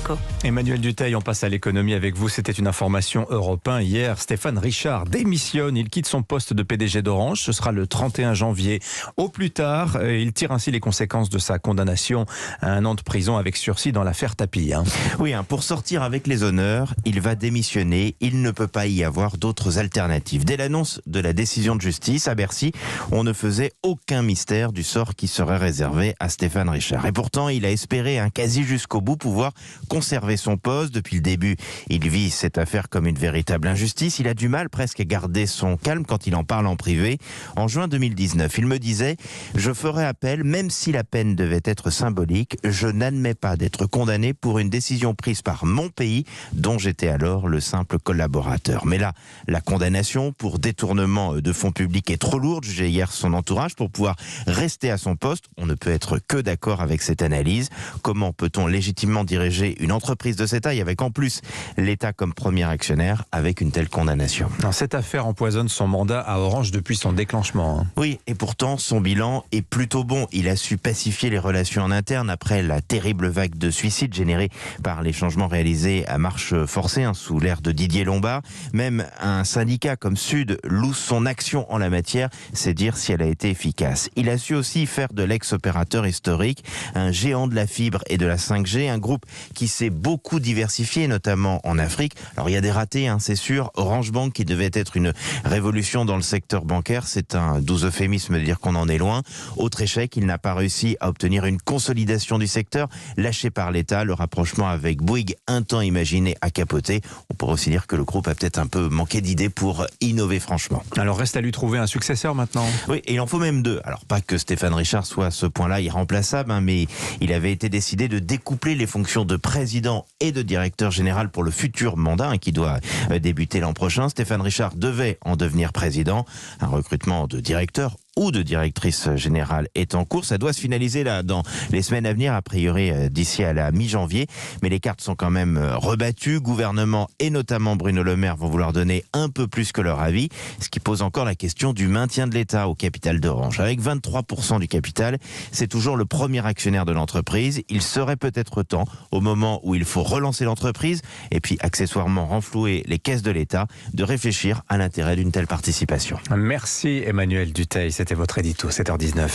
Marco. Emmanuel Dutheil, on passe à l'économie avec vous. C'était une information Europe 1 hier. Stéphane Richard démissionne. Il quitte son poste de PDG d'Orange. Ce sera le 31 janvier au plus tard. Il tire ainsi les conséquences de sa condamnation à 1 an de prison avec sursis dans l'affaire Tapie. Oui, pour sortir avec les honneurs, il va démissionner. Il ne peut pas y avoir d'autres alternatives. Dès l'annonce de la décision de justice à Bercy, on ne faisait aucun mystère du sort qui serait réservé à Stéphane Richard. Et pourtant, il a espéré quasi jusqu'au bout pouvoir conserver son poste. Depuis le début, il vit cette affaire comme une véritable injustice. Il a du mal presque à garder son calme quand il en parle en privé. En juin 2019, il me disait « Je ferai appel, même si la peine devait être symbolique. Je n'admets pas d'être condamné pour une décision prise par mon pays, dont j'étais alors le simple collaborateur. » Mais là, la condamnation pour détournement de fonds publics est trop lourde, jugeait hier son entourage, pour pouvoir rester à son poste. On ne peut être que d'accord avec cette analyse. Comment peut-on légitimement diriger une entreprise de cette taille avec en plus l'État comme premier actionnaire avec une telle condamnation? Cette affaire empoisonne son mandat à Orange depuis son déclenchement. Oui, et pourtant son bilan est plutôt bon. Il a su pacifier les relations en interne après la terrible vague de suicides générée par les changements réalisés à marche forcée sous l'ère de Didier Lombard. Même un syndicat comme Sud loue son action en la matière, c'est dire si elle a été efficace. Il a su aussi faire de l'ex-opérateur historique un géant de la fibre et de la 5G, un groupe qui s'est beaucoup diversifié, notamment en Afrique. Alors il y a des ratés, c'est sûr. Orange Bank, qui devait être une révolution dans le secteur bancaire, c'est un doux euphémisme de dire qu'on en est loin. Autre échec, il n'a pas réussi à obtenir une consolidation du secteur, lâché par l'État. Le rapprochement avec Bouygues, un temps imaginé, a capoté. On pourrait aussi dire que le groupe a peut-être un peu manqué d'idées pour innover franchement. Alors reste à lui trouver un successeur maintenant. Oui, et il en faut même deux. Alors pas que Stéphane Richard soit à ce point-là irremplaçable, mais il avait été décidé de découpler les fonctions de président et de directeur général pour le futur mandat qui doit débuter l'an prochain. Stéphane Richard devait en devenir président. Un recrutement de directeur ou de directrice générale est en cours. Ça doit se finaliser là dans les semaines à venir, a priori d'ici à la mi-janvier. Mais les cartes sont quand même rebattues. Gouvernement et notamment Bruno Le Maire vont vouloir donner un peu plus que leur avis, ce qui pose encore la question du maintien de l'État au capital d'Orange. Avec 23% du capital, c'est toujours le premier actionnaire de l'entreprise. Il serait peut-être temps, au moment où il faut relancer l'entreprise et puis accessoirement renflouer les caisses de l'État, de réfléchir à l'intérêt d'une telle participation. Merci Emmanuel Dutheil. C'était votre édito, 7h19.